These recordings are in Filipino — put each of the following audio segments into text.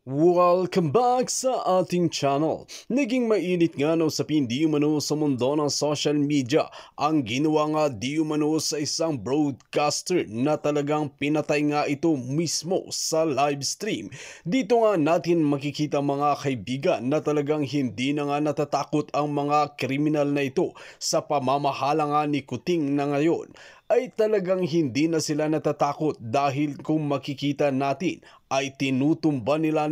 Welcome back sa ating channel. Naging mainit nga na usapin di umano sa mundo ng social media ang ginawa nga di umano sa isang broadcaster na talagang pinatay nga ito mismo sa live stream. Dito nga natin makikita mga kaibigan na talagang hindi na nga natatakot ang mga kriminal na ito sa pamamahala nga ni Kuting na ngayon ay talagang hindi na sila natatakot dahil kung makikita natin ay tinutumba nila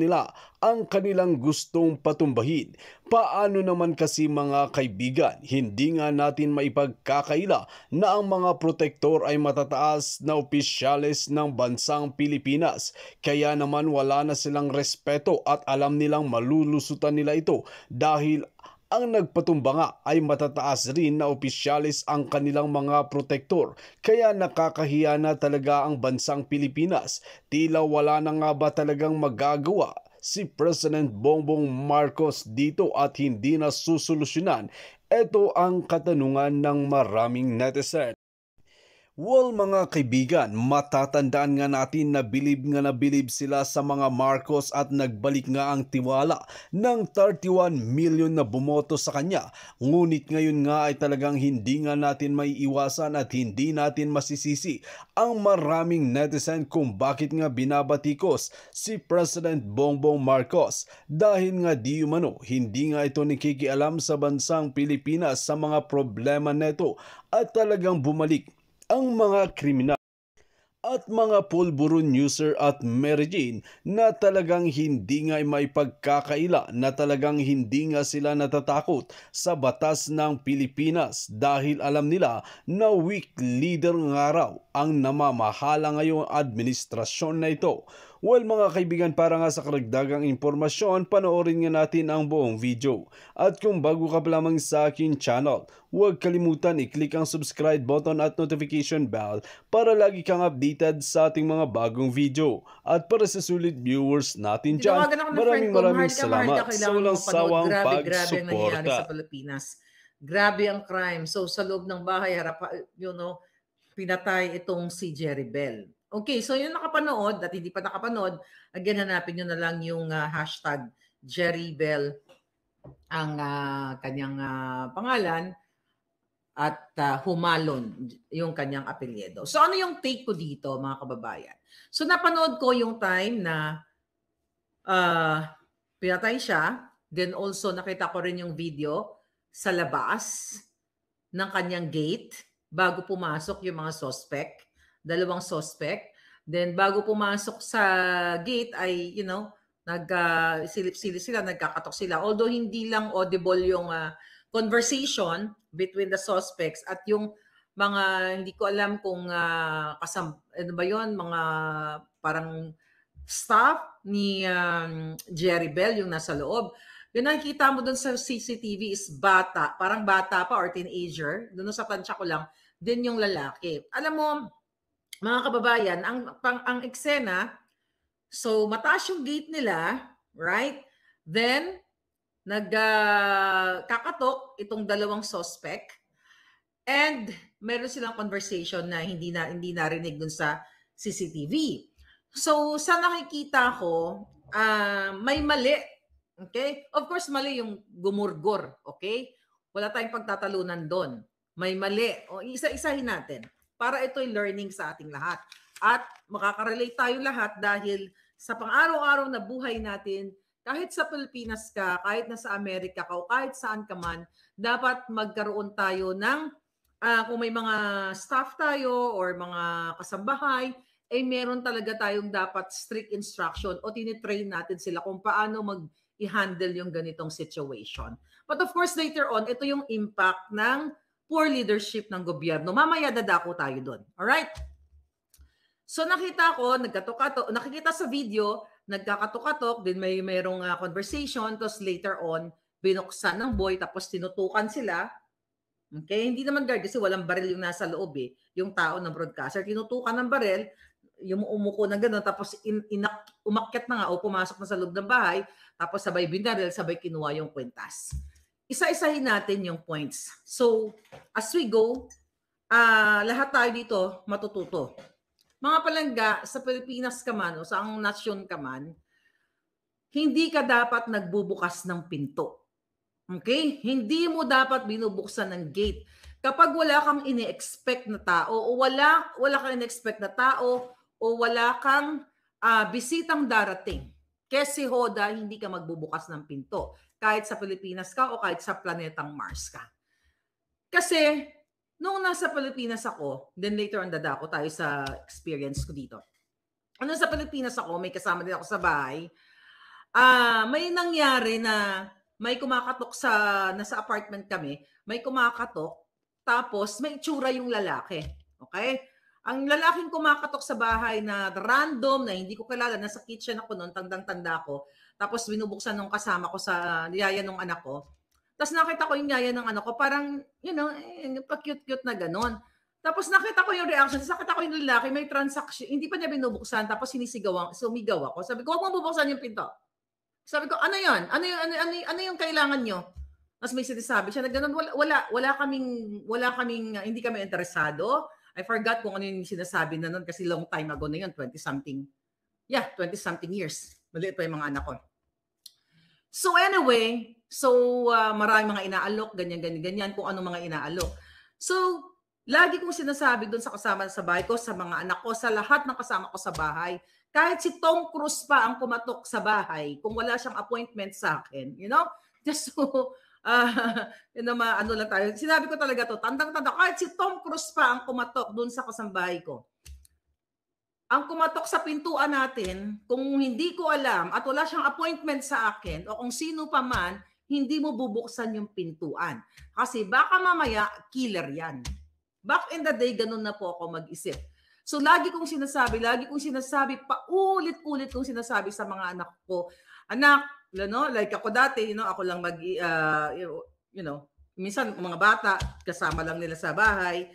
ang kanilang gustong patumbahin. Paano naman kasi mga kaibigan, hindi nga natin maipagkakaila na ang mga protektor ay matataas na opisyales ng bansang Pilipinas. Kaya naman wala na silang respeto at alam nilang malulusutan nila ito dahil ang nagpatumba nga ay matataas rin na opisyalis ang kanilang mga protektor. Kaya nakakahiya na talaga ang bansang Pilipinas. Tila wala na nga ba talagang magagawa si President Bongbong Marcos dito at hindi na susolusyonan? Ito ang katanungan ng maraming netizen. Well mga kaibigan, matatandaan nga natin na bilib sila sa mga Marcos at nagbalik nga ang tiwala ng 31 million na bumoto sa kanya. Ngunit ngayon nga ay talagang hindi nga natin may iwasan at hindi natin masisisi ang maraming netizen kung bakit nga binabatikos si President Bongbong Marcos. Dahil nga di umano, hindi nga ito nakikialam sa bansang Pilipinas sa mga problema neto at talagang bumalik ang mga kriminal at mga pulburon user at Mary Jane na talagang hindi nga may pagkakaila na talagang hindi nga sila natatakot sa batas ng Pilipinas dahil alam nila na weak leader nga raw ang namamahala ngayong administrasyon na ito. Well mga kaibigan, para nga sa karagdagang impormasyon, panoorin nga natin ang buong video. At kung bago ka pa lamang sa akin channel, huwag kalimutan i-click ang subscribe button at notification bell para lagi kang updated sa ating mga bagong video. At para sa sulit viewers natin dyan, maraming salamat sa walang sawang Grabe ang nangyayari sa pagsuporta. Pilipinas. Grabe ang crime. So sa loob ng bahay, pinatay itong si Jerry Bell. Okay, so yung nakapanood at hindi pa nakapanood, again, hanapin nyo na lang yung hashtag Jerry Bell ang kanyang pangalan at Humalon yung kanyang apelyido. So ano yung take ko dito mga kababayan? So napanood ko yung time na pinatay siya, then also nakita ko rin yung video sa labas ng kanyang gate bago pumasok yung mga suspect, dalawang suspect. Then bago pumasok sa gate ay, nagsilip-silip sila, nagkakatok sila. Although hindi lang audible yung conversation between the suspects at yung mga, hindi ko alam kung ano ba yun, mga parang staff ni Jerry Bell yung nasa loob. Yung nakikita mo dun sa CCTV is bata, parang bata pa or teenager. Doon sa tansya ko lang, din yung lalaki. Alam mo, mga kababayan, ang eksena, so mataas yung gate nila, right? Then, nagkakatok itong dalawang suspect and meron silang conversation na hindi narinig dun sa CCTV. So, sa nakikita ko, may mali. Okay? Of course, mali yung gumurgor. Okay? Wala tayong pagtatalunan doon. May mali. O, isa-isahin natin para ito'y learning sa ating lahat. At makaka-relate tayo lahat dahil sa pang-araw-araw na buhay natin, kahit sa Pilipinas ka, kahit nasa Amerika ka, o kahit saan ka man, dapat magkaroon tayo ng, kung may mga staff tayo or mga kasambahay, meron talaga tayong dapat strict instruction o tinitrain natin sila kung paano i-handle yung ganitong situation. But of course, later on, ito yung impact ng poor leadership ng gobyerno. Mamaya dadako tayo doon. Alright? So nakita ko, nakikita sa video, nagkakatok-katok, din mayroong conversation, tapos later on, binuksan ng boy, tapos tinutukan sila. Okay? Hindi naman guard kasi walang baril yung nasa loob eh. Yung tao ng broadcaster, tinutukan ng baril, yung umuko na gano'n, tapos umakyat na nga o pumasok na sa loob ng bahay, tapos sabay binaril, sabay kinuha yung kwentas. Isa-isahin natin yung points. So, as we go, lahat tayo dito matututo. Mga palangga, sa Pilipinas ka man o sa ang nasyon ka man, hindi ka dapat nagbubukas ng pinto. Okay? Hindi mo dapat binubuksan ng gate. Kapag wala kang ini-expect na tao o wala kang ini-expect na tao o wala kang bisitang darating, kasi Hoda, hindi ka magbubukas ng pinto. Kahit sa Pilipinas ka o kahit sa planetang Mars ka. Kasi, nung nasa Pilipinas ako, then later on dadako tayo sa experience ko dito. Ano sa Pilipinas ako, may kasama din ako sa bahay. May nangyari na may kumakatok nasa apartment kami, may kumakatok, tapos may itsura yung lalaki. Okay? Ang lalaking kumakatok sa bahay na random, na hindi ko kilala, nasa kitchen ako noon, tandang-tanda ko, tapos binubuksan nung kasama ko sa niyaya nung anak ko. Tapos nakita ko yung yaya ng anak ko, parang, pa-cute-cute na ganon. Tapos nakita ko yung reaction, nakita ko yung lalaki, may transaction, hindi pa niya binubuksan, tapos sumigaw ako. Sabi ko, huwag mo bubuksan yung pinto. Sabi ko, ano yun? Ano yung kailangan nyo? Tapos may sinasabi siya na ganun, wala kaming, hindi kami interesado. I forgot kung ano yung sinasabi na nun kasi long time ago na yun, 20-something. Yeah, 20-something years. Maliit pa yung mga anak ko. So anyway, maraming mga inaalok, ganyan, kung ano mga inaalok. So, lagi kong sinasabi doon sa kasama sa bahay ko, sa mga anak ko, sa lahat ng kasama ko sa bahay, kahit si Tom Cruise pa ang kumatok sa bahay, kung wala siyang appointment sa akin, just so, ano lang tayo. Sinabi ko talaga to, tandang-tanda, kahit si Tom Cruise pa ang kumatok doon sa kasambahay ko. Ang kumatok sa pintuan natin, kung hindi ko alam at wala siyang appointment sa akin o kung sino pa man, hindi mo bubuksan yung pintuan. Kasi baka mamaya, killer yan. Back in the day, ganun na po ako mag-isip. So, lagi kong sinasabi, paulit-ulit kong sinasabi sa mga anak ko, anak, like ako dati, ako lang minsan mga bata, kasama lang nila sa bahay,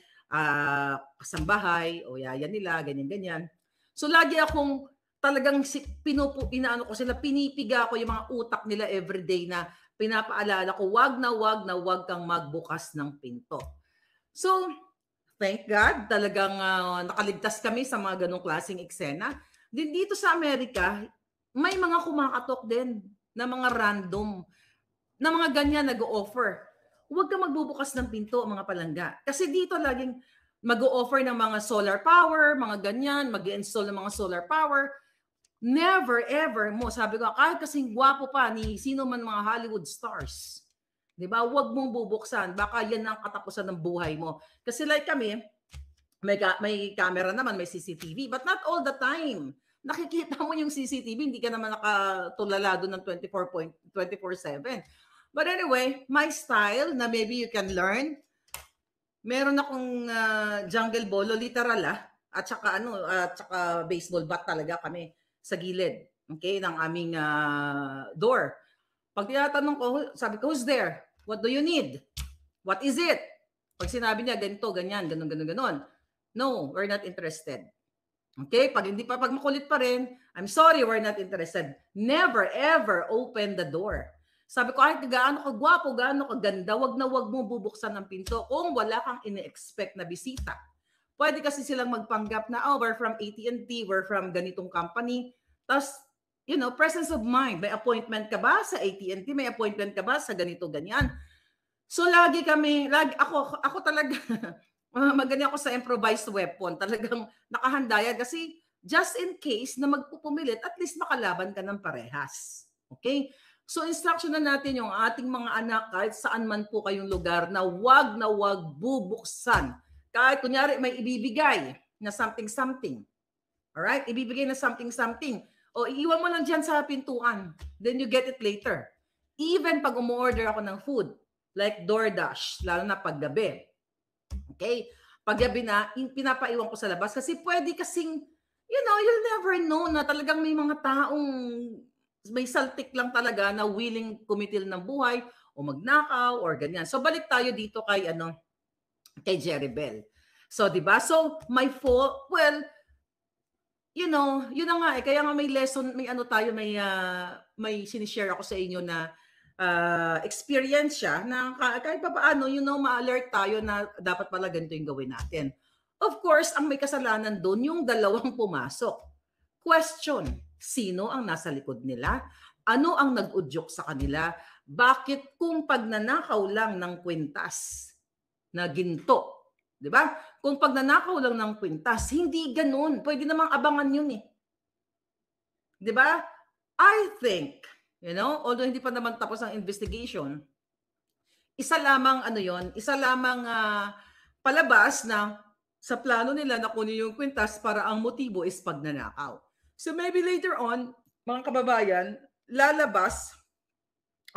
kasambahay, o yaya nila, ganyan-ganyan. So, lagi akong talagang pinipiga ko yung mga utak nila everyday na pinapaalala ko, wag na wag kang magbukas ng pinto. So, thank God, talagang nakaligtas kami sa mga ganong klaseng eksena. Din dito sa Amerika, may mga kumakatok din na mga random, na mga ganyan nag-o-offer. Huwag ka magbubukas ng pinto, mga palangga. Kasi dito laging mag-o-offer ng mga solar power, mga ganyan, mag-i-install ng mga solar power. Never, ever mo. Sabi ko, kahit kasing gwapo pa ni sino man mga Hollywood stars, diba? Huwag mong bubuksan. Baka yan ang katapusan ng buhay mo. Kasi like kami, may camera naman, may CCTV, but not all the time. Nakikita mo yung CCTV, hindi ka naman nakatulala doon ng 24/7. But anyway, my style na maybe you can learn, meron akong jungle bolo, literal at saka baseball bat talaga kami sa gilid, okay, ng aming door. Pag tinatanong ko, sabi ko, who's there? What do you need? What is it? Pag sinabi niya, ganito, ganyan, ganon. No, we're not interested. Okay? Pag makulit pa rin, I'm sorry, we're not interested. Never, ever open the door. Sabi ko, ay, gaano ka gwapo, gaano ka ganda, wag mo bubuksan ng pinto kung wala kang ini-expect na bisita. Pwede kasi silang magpanggap na, we're from AT&T, we're from ganitong company. Tapos, presence of mind. May appointment ka ba sa AT&T? May appointment ka ba sa ganito, ganyan? So, ako talaga, magaling ako sa improvised weapon. Talagang nakahanda yan. Kasi, just in case na magpupumilit, at least makalaban ka ng parehas. Okay? So, instruction na natin yung ating mga anak, kahit saan man po kayong lugar, na wag bubuksan. Kahit, kunyari, may ibibigay na something. Alright? Ibibigay na something. O iiwan mo lang dyan sa pintuan. Then you get it later. Even pag umu-order ako ng food, like DoorDash, lalo na paggabi. Okay? Paggabi na, pinapaiwan ko sa labas. Kasi pwede kasing, you'll never know na talagang may mga taong may saltik lang talaga na willing kumitil ng buhay o magnakaw or ganyan. So balik tayo dito kay Jerry Bell. So, di ba? So, my fault, well, yun na nga kaya nga may lesson, may sinishare ako sa inyo na experience siya na kahit pa paano, ma-alert tayo na dapat pala ganito yung gawin natin. Of course, ang may kasalanan doon yung dalawang pumasok. Question, Sino ang nasa likod nila? Ano ang nag-udyok sa kanila? Bakit kung pagnanakaw lang ng kwintas na ginto, di ba? Kung pagnanakaw lang ng kwintas, hindi ganun. Pwede namang abangan yun eh. Di ba? I think, although hindi pa naman tapos ang investigation, isa lamang isa lamang palabas na sa plano nila na kunin yung kwintas para ang motibo is pagnanakaw. So maybe later on, mga kababayan, lalabas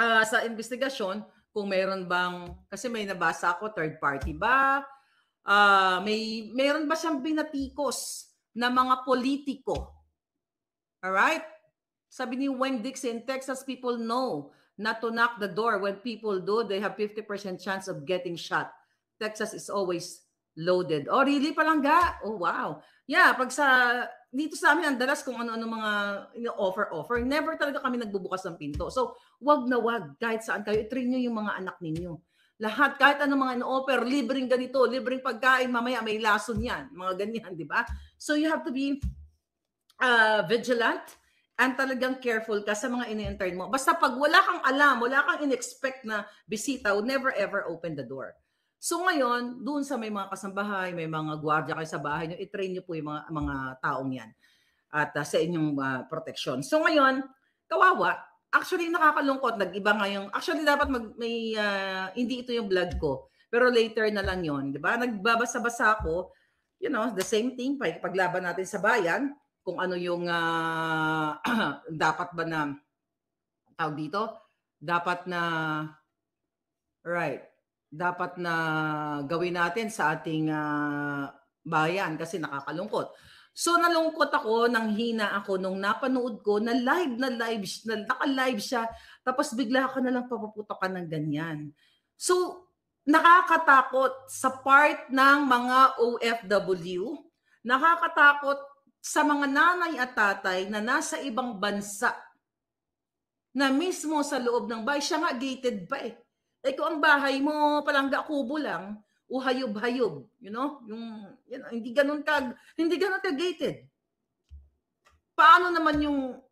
sa investigasyon kung meron bang, kasi may nabasa ako, third party ba? Meron ba siyang binatikos na mga politiko? Alright? Sabi ni Wayne Dixon, Texas people know not to knock the door. When people do, they have 50% chance of getting shot. Texas is always loaded. Oh, really palangga? Oh, wow. Yeah, dito sa amin, ang dalas kung ano-ano mga offer. Never talaga kami nagbubukas ng pinto. So, wag na wag. Kahit saan kayo, i-train nyo yung mga anak ninyo. Lahat, kahit ano mga in-offer, libreng ganito, libreng pagkain, mamaya may lason yan. Mga ganyan, di ba? So, you have to be vigilant and talagang careful ka sa mga ini-enter mo. Basta pag wala kang alam, wala kang in-expect na bisita, never ever open the door. So ngayon, doon sa may mga kasambahay, may mga gwardiya kayo sa bahay nyo, i-train nyo po yung mga taong yan at sa inyong protection. So ngayon, kawawa, actually nakakalungkot, nag-iba nga yung, actually dapat hindi ito yung vlog ko, pero later na lang yon, di ba? Nagbabasa-basa ako, the same thing, paglaban natin sa bayan, kung ano yung dapat ba na tawag dito, dapat na gawin natin sa ating bayan kasi nakakalungkot. So nalungkot ako, nanghina ako nung napanood ko na naka-live siya, tapos bigla ka na lang papaputokan ng ganyan. So nakakatakot sa part ng mga OFW, nakakatakot sa mga nanay at tatay na nasa ibang bansa na mismo sa loob ng bahay, siya nga gated pa eh. Kung ang bahay mo palangga kubo lang, uhayob-hayob, hindi ganun ka gated. Paano naman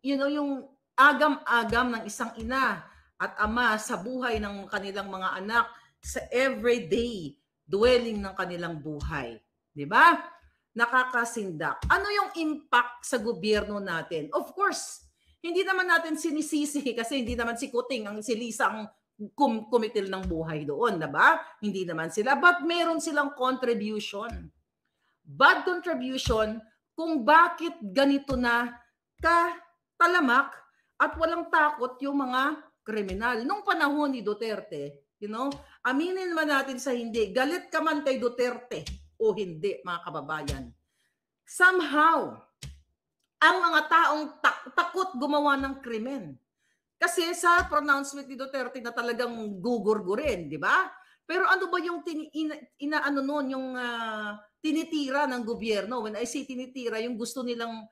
yung agam-agam ng isang ina at ama sa buhay ng kanilang mga anak sa everyday dwelling ng kanilang buhay, di ba? Nakakasindak. Ano yung impact sa gobyerno natin? Of course, hindi naman natin sinisisi kasi hindi naman si Kuting ang si Lisa ang kumitil ng buhay doon, diba? Hindi naman sila. But meron silang contribution. Bad contribution kung bakit ganito na katalamak at walang takot yung mga kriminal. Nung panahon ni Duterte, aminin man natin sa hindi, galit ka man kay Duterte o hindi, mga kababayan. Somehow, ang mga taong takot gumawa ng krimen. Kasi sa pronouncement ni Duterte na talagang gugurgurin, di ba? Pero ano ba yung tinitira ng gobyerno? When I say tinitira, yung gusto nilang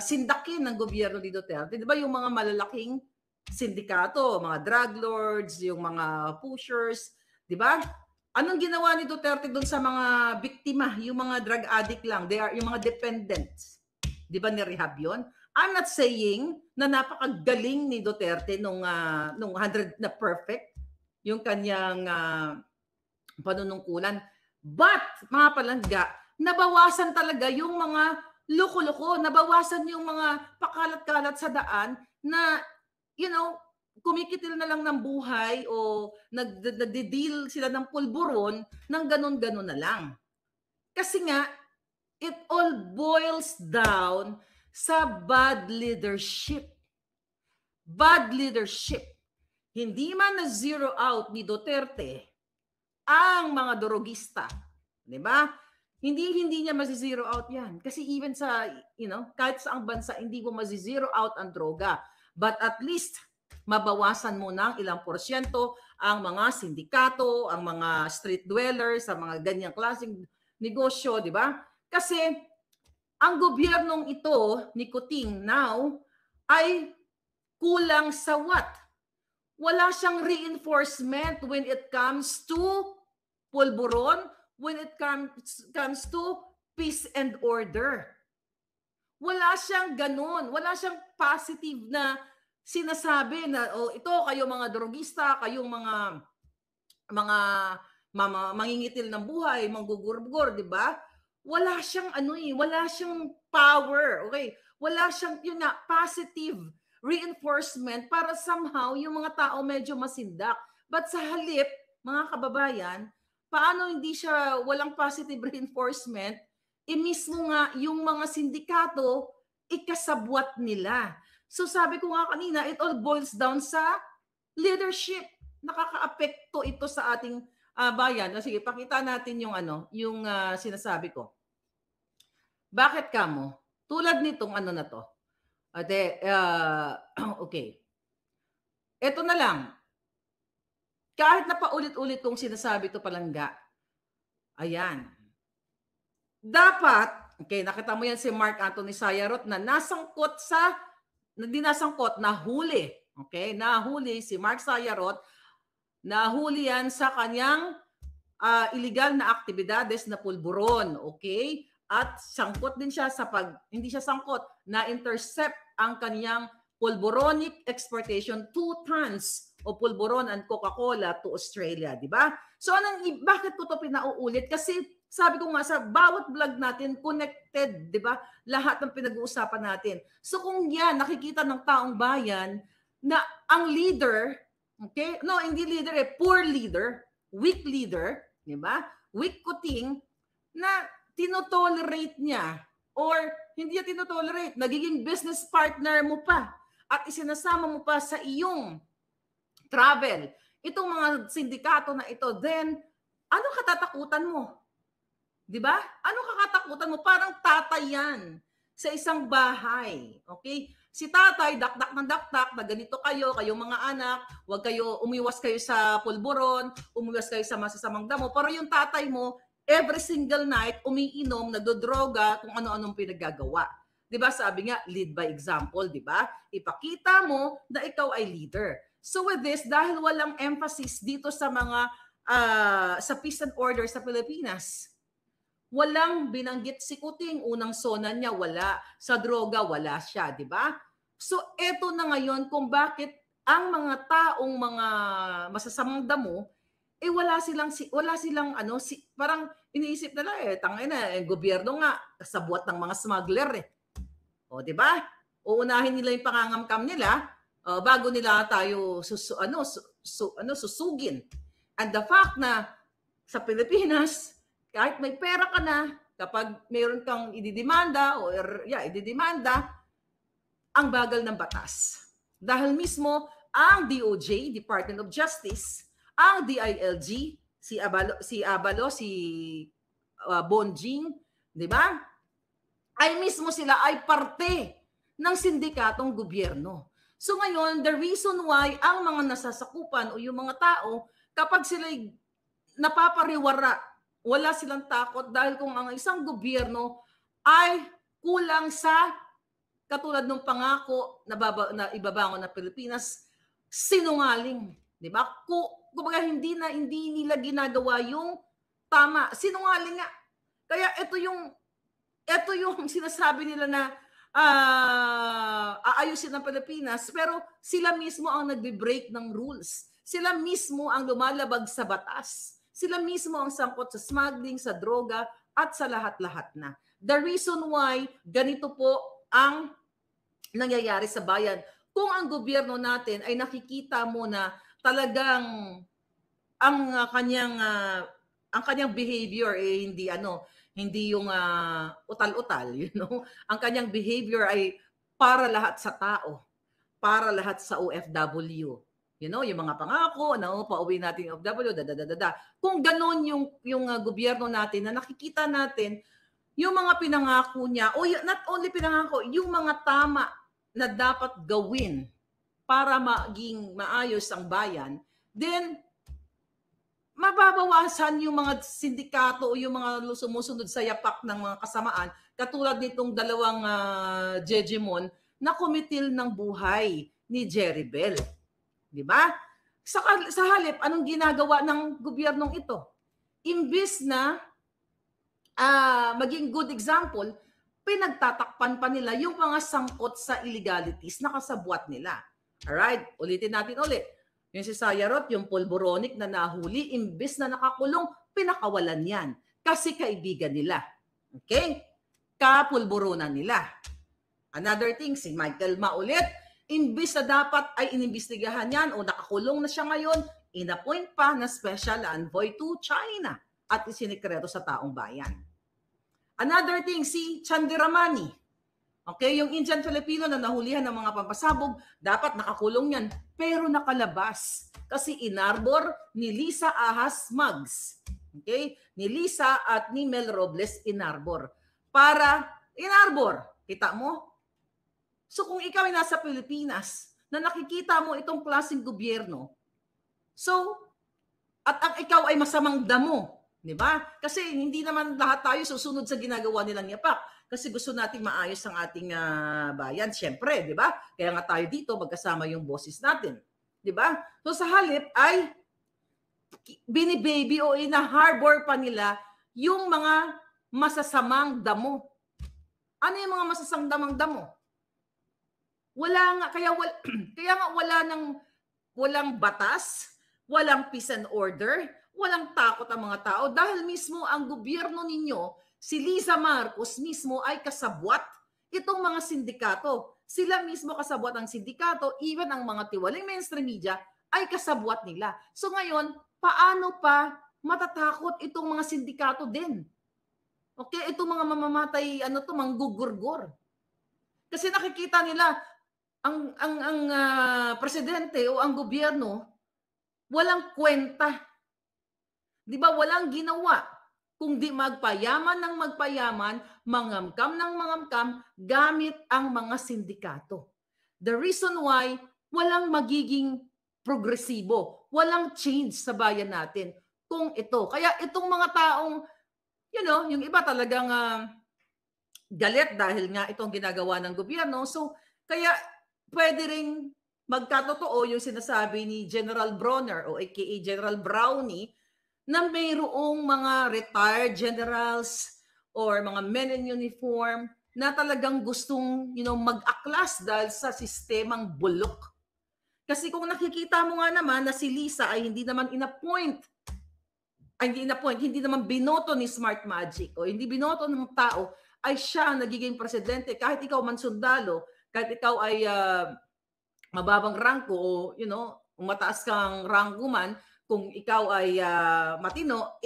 sindakin ng gobyerno ni Duterte. Di ba yung mga malalaking sindikato, mga drug lords, yung mga pushers, di ba? Anong ginawa ni Duterte doon sa mga biktima, yung mga drug addict lang, yung mga dependents? Di ba ni-rehab yun? I'm not saying na napakagaling ni Duterte nung 100 na perfect yung kanyang panunungkulan. But, mga palangga, nabawasan talaga yung mga loko-loko, nabawasan yung mga pakalat-kalat sa daan na, kumikitil na lang ng buhay o nagde-deal sila ng pulburon ng ganun-ganun na lang. Kasi nga, it all boils down sa bad leadership. Bad leadership. Hindi man na zero out ni Duterte ang mga dorogista. Di ba? Hindi niya masi-zero out yan. Kasi even sa, kahit sa ang bansa, hindi mo masi-zero out ang droga. But at least, mabawasan mo ng ilang porsyento ang mga sindikato, ang mga street dwellers, ang mga ganyang klaseng negosyo, di ba? Kasi ang gobyernong ito ni Kuting now ay kulang sa what? Wala siyang reinforcement when it comes to pulburon, when it comes to peace and order. Wala siyang ganun. Wala siyang positive na sinasabi na, oh, ito kayo mga drogista, kayong mga mangingitil ng buhay, manggugurgor, di ba? Wala siyang wala siyang power, okay? Wala siyang yun nga positive reinforcement para somehow yung mga tao medyo masindak. But sa halip, mga kababayan, paano hindi siya walang positive reinforcement? Mismo nga yung mga sindikato ikasabwat nila. So sabi ko nga kanina, it all boils down sa leadership. Nakakaapekto ito sa ating bayan. Sige, pakita natin yung yung sinasabi ko. Bakit kamo? Tulad nitong na to. Okay. Ito na lang. Kahit na paulit-ulit kong sinasabi to palangga. Ayan. Dapat, okay, nakita mo yan si Mark Anthony Sayarot na nahuli. Okay, nahuli si Mark Sayarot, nahuli yan sa kanyang illegal na aktibidades na pulburon, okay? At sangkot din siya hindi siya sangkot, na-intercept ang kanyang pulburonic exportation 2 tons o pulburon and Coca-Cola to Australia, di ba? So bakit ko to pinauulit? Kasi sabi ko nga sa bawat vlog natin connected, di ba? Lahat ng pinag-uusapan natin. So kung yan nakikita ng taong bayan na ang leader, okay? No, hindi leader poor leader, weak leader, di ba? Weak kuting na tinotolerate niya or hindi niya tinotolerate, nagiging business partner mo pa at isinasama mo pa sa iyong travel. Itong mga sindikato na ito, then ano katatakutan mo? 'Di ba? Ano kakatakutan mo? Parang tatay yan sa isang bahay. Okay? Si tatay, dakdak ng dakdak, na ganito kayong mga anak, umiwas kayo sa pulburon, umiwas kayo sa masasamang damo. Pero yung tatay mo, every single night, umiinom, nagdodroga, kung ano-anong pinaggagawa. 'Di ba? Sabi nga, lead by example, 'di ba? Ipakita mo na ikaw ay leader. So with this, dahil walang emphasis dito sa mga sa peace and order sa Pilipinas, walang binanggit si Kuting, unang sona niya, wala. Sa droga, wala siya, di ba? So, eto na ngayon kung bakit ang mga taong mga masasamang damo, wala silang parang iniisip nila tangina, gobyerno nga, kasabwat ng mga smuggler O, di ba? Uunahin nila yung pangangamkam nila, bago nila tayo susugin. And the fact na sa Pilipinas, kahit may pera ka na, kapag mayroon kang ididemanda ang bagal ng batas. Dahil mismo ang DOJ, Department of Justice, ang DILG, si Bonjing, di ba? Sila ay parte ng sindikatong gobyerno. So ngayon, the reason why ang mga nasasakupan o yung mga tao, kapag sila'y napapariwara, wala silang takot dahil kung ang isang gobyerno ay kulang sa katulad ng pangako na ibabangon na Pilipinas, sinungaling, di ba? Kumbaga hindi nila ginagawa yung tama, sinungaling nga. Kaya ito yung sinasabi nila na aayusin ng Pilipinas, pero sila mismo ang nagbe-break ng rules. Sila mismo ang lumalabag sa batas. Sila mismo ang sangkot sa smuggling, sa droga, at sa lahat-lahat na. The reason why ganito po ang nangyayari sa bayan. Kung ang gobyerno natin ay nakikita mo na talagang ang kanyang behavior hindi yung utal-utal, Ang kanyang behavior ay para lahat sa tao, para lahat sa OFW. Yung mga pangako, pauwi natin yung OFW, Kung gano'n yung gobyerno natin na nakikita natin yung mga pinangako niya, o not only pinangako, yung mga tama na dapat gawin para maging maayos ang bayan, then mababawasan yung mga sindikato o yung mga sumusunod sa yapak ng mga kasamaan, katulad nitong dalawang Jejemon na kumitil ng buhay ni Jerry Bell. Di ba? Sa halip, anong ginagawa ng gobyernong ito? Imbis na maging good example, pinagtatakpan pa nila yung mga sangkot sa illegalities na kasabwat nila. Alright, ulitin natin ulit. Yung si Sayarot, yung Polboronic na nahuli, imbis na nakakulong, pinakawalan yan. Kasi kaibigan nila. Okay? Kapulburunan nila. Another thing, si Michael Ma ulit, imbis na dapat ay inimbestigahan yan o nakakulong na siya ngayon, inappoint pa na special envoy to China at isinikreto sa taong bayan. Another thing, si Chandiramani. Okay, yung Indian Filipino na nahulihan ng mga pampasabog, dapat nakakulong yan. Pero nakalabas. Kasi inarbor ni Lisa Ahas Mugs. Okay? Ni Lisa at ni Mel Robles inarbor. Para inarbor. Kita mo? So kung ikaw ay nasa Pilipinas, na nakikita mo itong klaseng gobyerno, so, at ikaw ay masamang damo, di ba? Kasi hindi naman lahat tayo susunod sa ginagawa nilang yapak. Kasi gusto nating maayos ang ating bayan, syempre, di ba? Kaya nga tayo dito, magkasama yung boses natin. Di ba? So sa halip ay binibaby o ina-harbor pa nila yung mga masasamang damo. Ano yung mga masasamang damo? Wala nga, kaya nga walang batas, walang peace and order, walang takot ang mga tao dahil mismo ang gobyerno ninyo, si Liza Marcos mismo ay kasabwat itong mga sindikato. Sila mismo kasabwat ang sindikato, even ang mga tiwaling mainstream media ay kasabwat nila. So ngayon, paano pa matatakot itong mga sindikato din? Okay, itong mga mamamatay, manggugurgor. Kasi nakikita nila, ang presidente o ang gobyerno, walang kwenta. Di ba, walang ginawa kung di magpayaman ng magpayaman, mangamkam ng mangamkam, gamit ang mga sindikato. The reason why walang magiging progresibo, walang change sa bayan natin kung ito. Kaya itong mga taong, yung iba talagang galit dahil nga itong ginagawa ng gobyerno. So, kaya pwede ring magkatotoo yung sinasabi ni General Bronner o aka General Brownie na mayroong mga retired generals or mga men in uniform na talagang gustong mag-aklas dahil sa sistemang bulok. Kasi kung nakikita mo nga naman na si Lisa ay hindi naman hindi naman binoto ni Smart Magic o hindi binoto ng tao, ay siya nagiging presidente. Kahit ikaw man sundalo, kahit ikaw ay mababang rangko o mataas kang rangko man, kung ikaw ay matino,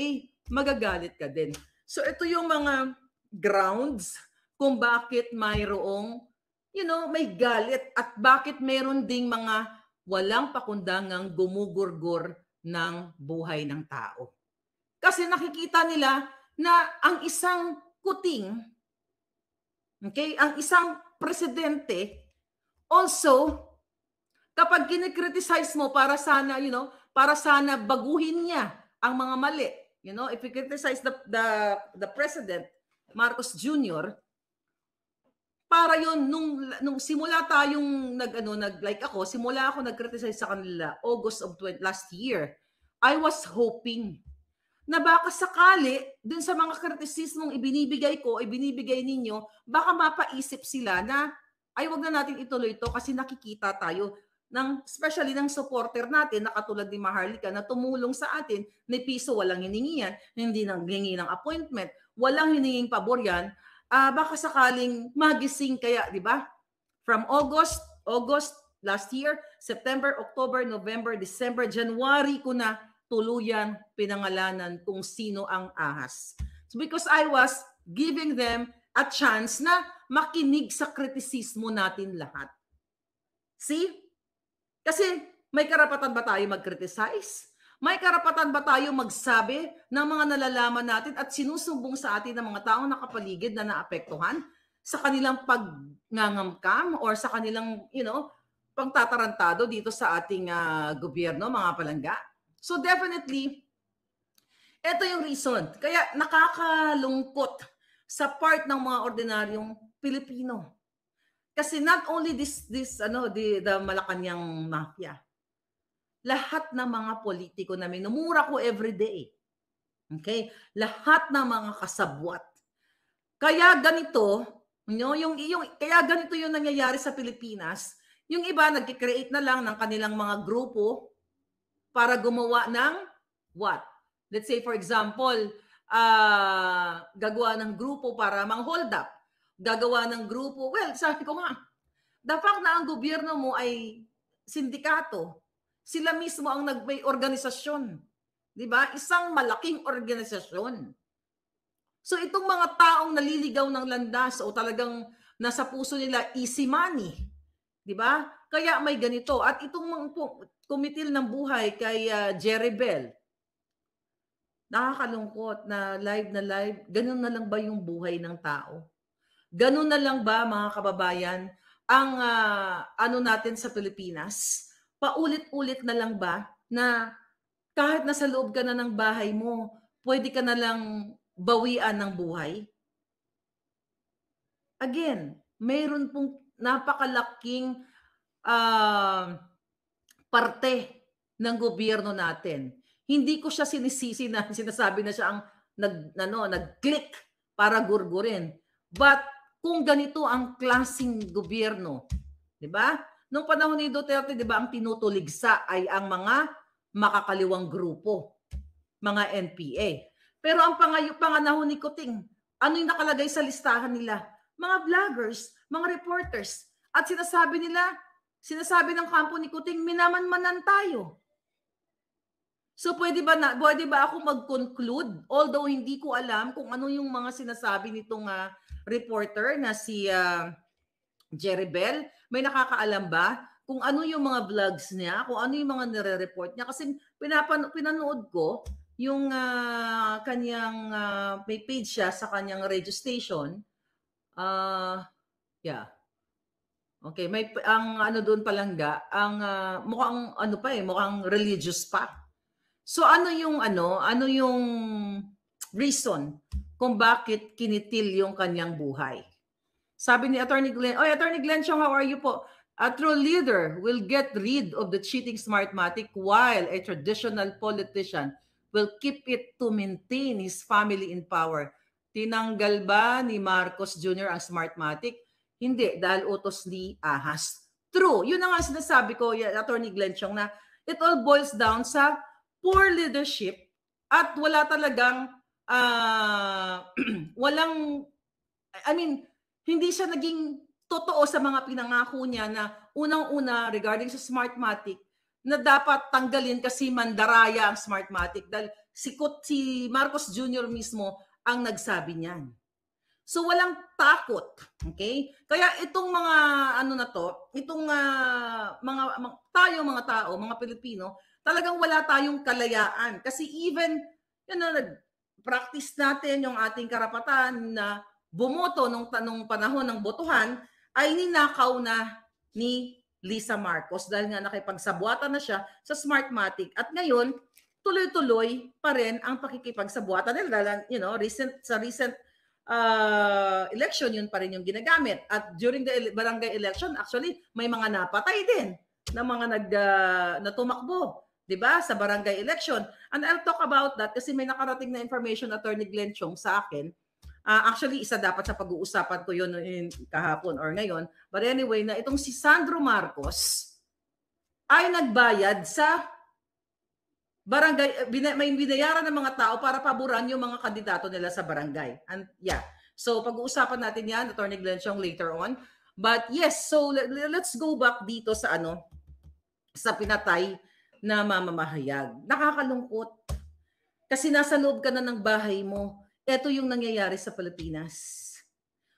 magagalit ka din. So ito yung mga grounds kung bakit mayroong, may galit at bakit mayroon ding mga walang pakundangang gumugurgor ng buhay ng tao. Kasi nakikita nila na ang isang kuting, ang isang presidente, also, kapag kinikriticize mo para sana, para sana baguhin niya ang mga mali. If you criticize the President, Marcos Jr., para yun, nung simula tayong simula ako nag-criticize sa kanila, August of last year, I was hoping na baka sakali, dun sa mga kritisismong ibinibigay ko, ibinibigay ninyo, baka mapaisip sila na, ay wag na natin ituloy ito kasi nakikita tayo especially ng supporter natin na katulad ni Maharlika na tumulong sa atin, ni piso walang hiningi yan, hindi nang hingi ng appointment, walang hininging pabor yan, baka sakaling magising kaya, di ba? From August last year, September, October, November, December, January ko na tuluyan pinangalanan kung sino ang ahas. So because I was giving them a chance na makinig sa kritisismo natin lahat. See? Kasi may karapatan ba tayo mag-criticize? May karapatan ba tayo magsabi ng mga nalalaman natin at sinusumbong sa atin ng mga taong nakapaligid na naapektuhan sa kanilang pagngangamkam or sa kanilang, pagtatarantado dito sa ating gobyerno, mga palangga? So definitely, ito yung reason. Kaya nakakalungkot sa part ng mga ordinaryong Pilipino. Kasi not only the Malacanang mafia. Lahat ng mga politiko na minumura ko everyday. Okay? Lahat ng mga kasabwat. Kaya ganito, No, kaya ganito yung nangyayari sa Pilipinas. Yung iba nagki-create na lang ng kanilang mga grupo para gumawa ng what? Let's say for example, gagawa ng grupo para mang-hold up. Gagawa ng grupo. Well, sabi ko nga, the fact na ang gobyerno mo ay sindikato, sila mismo ang may organisasyon. 'Di ba? Isang malaking organisasyon. So itong mga taong naliligaw ng landas o talagang nasa puso nila easy money, 'di ba? Kaya may ganito. At itong mga kumitil ng buhay kay Jerry Bell, nakakalungkot na live. Ganun na lang ba yung buhay ng tao? Ganun na lang ba, mga kababayan, ang ano natin sa Pilipinas? Paulit-ulit na lang ba na kahit nasa loob ka na ng bahay mo, pwede ka na lang bawian ng buhay? Again, mayroon pong napakalaking parte ng gobyerno natin. Hindi ko siya sinisisi na sinasabi na siya ang nag-click para gurgurin. But kung ganito ang klaseng gobyerno, 'di ba? Nung panahon ni Duterte, 'di ba, ang tinutuligsa ay ang mga makakaliwang grupo, mga NPA. Pero ang panganahon ni Kuting, ano yung nakalagay sa listahan nila? Mga vloggers, mga reporters. At sinasabi ng kampo ni Kuting, minamanmanan tayo. So pwede ba ako mag-conclude, although hindi ko alam kung ano yung mga sinasabi nitong reporter na si Jerry Bell, may nakakaalam ba kung ano yung mga vlogs niya, kung ano yung mga nire-report niya? Kasi pinanood ko yung kanyang may page siya sa kanyang radio station. Yeah. Okay, ang ano doon palangga, ang mukhang ano pa mukhang religious pa. So ano yung reason kung bakit kinitil yung kanyang buhay? Sabi ni Attorney Glenn, Attorney Glenn Chong, how are you po? A true leader will get rid of the cheating Smartmatic while a traditional politician will keep it to maintain his family in power. Tinanggal ba ni Marcos Jr. ang Smartmatic? Hindi, dahil utos ni Ahas. True. Yun ang sinasabi ko, Attorney Glenn Chong, na it all boils down sa poor leadership at wala talagang hindi siya naging totoo sa mga pinangako niya na unang-una regarding sa Smartmatic na dapat tanggalin kasi mandaraya ang Smartmatic dahil si Marcos Jr. mismo ang nagsabi niyan. So walang takot, okay? Kaya itong mga mga tao, mga Pilipino, talagang wala tayong kalayaan kasi even nag-practice natin yung ating karapatan na bumoto nung panahon ng botohan ay ninakaw na ni Lisa Marcos dahil nga nakipagsabuatan na siya sa Smartmatic at ngayon tuloy-tuloy pa rin ang pakikipagsabuatan nila dahil recent election yun pa rin yung ginagamit at during the barangay election actually may mga napatay din na mga natumakbo, 'di ba, sa barangay election. And I'll talk about that kasi may nakarating na information, Attorney Glenn Chong, sa akin. Actually, isa dapat sa pag-uusapan ko yun kahapon or ngayon. But anyway, na itong si Sandro Marcos ay nagbayad sa barangay, may binayaran ng mga tao para paboran yung mga kandidato nila sa barangay. And yeah, so pag-uusapan natin yan, Attorney Glenn Chong, later on. But yes, so let's go back dito sa sa pinatay na mamamahayag. Nakakalungkot. Kasi nasa loob ka na ng bahay mo. Ito yung nangyayari sa Pilipinas.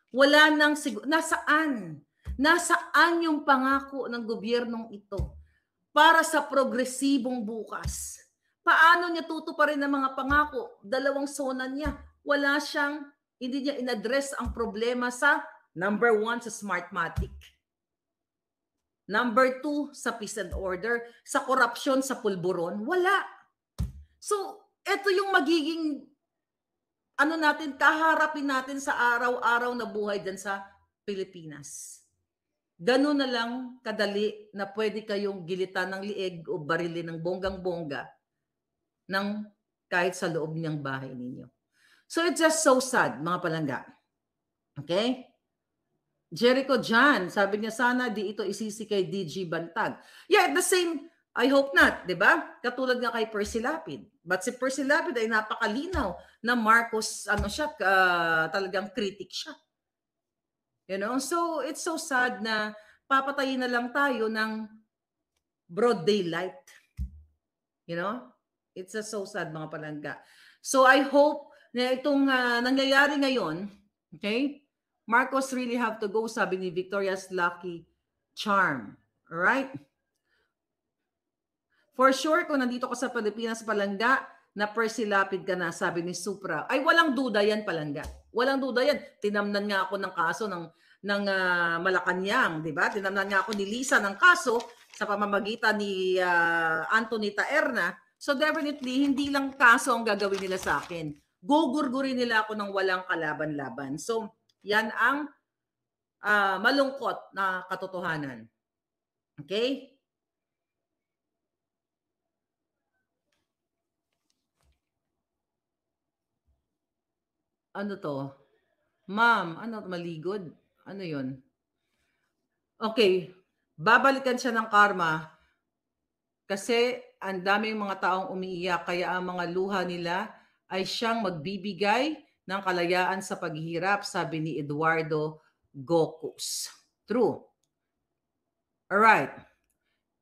Wala nang nasaan? Nasaan yung pangako ng gobyernong ito para sa progresibong bukas? Paano niya tutuparin ang mga pangako? Dalawang sona niya. Hindi niya inaddress ang problema sa number 1 sa Smartmatic. Number 2 sa peace and order, sa korupsyon, sa pulburon. Wala. So, ito yung magiging kaharapin natin sa araw-araw na buhay dyan sa Pilipinas. Ganun na lang kadali na pwede kayong gilitan ng lieg o barilin ng bonggang-bongga ng kahit sa loob niyang bahay ninyo. So it's just so sad, mga palangga. Okay? Jericho Jan, sabi niya sana di ito isisi kay DG Bantag. Yeah, the same, I hope not, di ba? Katulad nga kay Percy Lapid. But si Percy Lapid ay napakalinaw na Marcos, talagang critic siya. You know? So, it's so sad na papatayin na lang tayo ng broad daylight. You know? It's so sad, mga palangga. So, I hope na itong nangyayari ngayon, okay? Marcos really have to go, sabi ni Victoria's Lucky Charm. Alright? For sure, kung nandito ka sa Pilipinas, palangga, na Percy Lapid ka na, sabi ni Supra, ay walang duda yan, palangga. Walang duda yan. Tinamnan nga ako ng kaso ng Malacanang, di ba? Tinamnan nga ako ni Lisa ng kaso sa pamamagitan ni Anthony Taerna. So definitely, hindi lang kaso ang gagawin nila sa akin. Gugurgurin nila ako ng walang kalaban-laban. So, yan ang malungkot na katotohanan. Okay? Ano to? Ma'am, ano maligod? Ano yon? Okay, babalikan siya ng karma kasi ang daming mga taong umiiyak kaya ang mga luha nila ay siyang magbibigay ng kalayaan sa paghihirap, sabi ni Eduardo Gocus. True. Alright.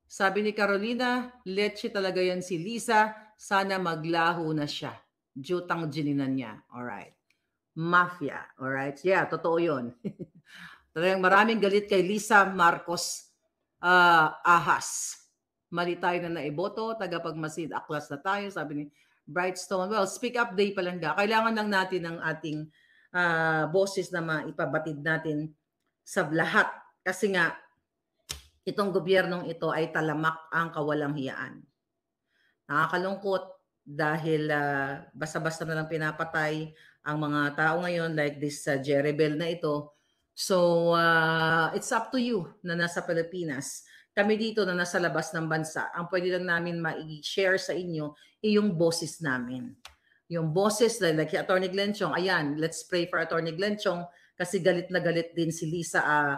Sabi ni Carolina, leche talaga yan si Lisa. Sana maglaho na siya. Jutang gininan niya. Alright. Mafia. Alright. Yeah, totoo yun. Talagang maraming galit kay Lisa Marcos Ahas. Mali tayo na naiboto. Tagapagmasid, aklas na tayo. Sabi ni Brightstone. Well, speak up day palangga. Kailangan lang natin ng ating boses na maipabatid natin sa lahat. Kasi nga, itong gobyernong ito ay talamak ang kawalang-hiyaan. Nakakalungkot dahil basta-basta na lang pinapatay ang mga tao ngayon like this Jeribel na ito. So, it's up to you na nasa Pilipinas. Kami dito na nasa labas ng bansa, ang pwede lang namin ma-share sa inyo ay yung boses namin. Yung boses, like Atty. Glenchong, ayan, let's pray for Atty. Glenchong kasi galit na galit din si Lisa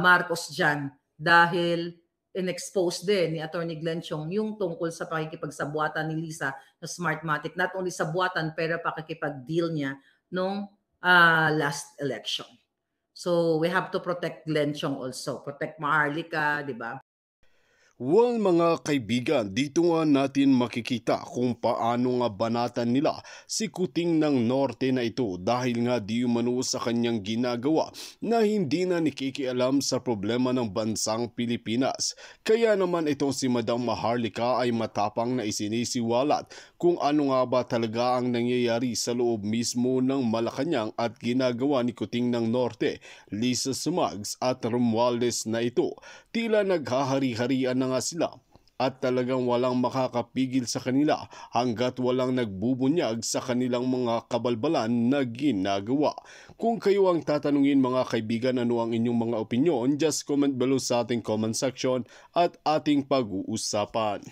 Marcos dyan dahil in-expose din ni Atty. Glenchong yung tungkol sa pakikipagsabuatan ni Lisa na Smartmatic. Not only sabuatan, pero pakikipag-deal niya nung last election. So, we have to protect Glenchong also. Protect Maharlika, di ba? Well, mga kaibigan, dito nga natin makikita kung paano nga banatan nila si Kuting ng Norte na ito dahil nga di umano sa kanyang ginagawa na hindi na nikikialam sa problema ng bansang Pilipinas. Kaya naman itong si Madam Maharlika ay matapang na isinisiwalat kung ano nga ba talaga ang nangyayari sa loob mismo ng Malacanang at ginagawa ni Kuting ng Norte, Lisa Sumags at Romualdez na ito. Tila naghahari-harian na nga sila at talagang walang makakapigil sa kanila hanggat walang nagbubunyag sa kanilang mga kabalbalan na ginagawa. Kung kayo ang tatanungin mga kaibigan ano ang inyong mga opinyon, just comment below sa ating comment section at ating pag-uusapan.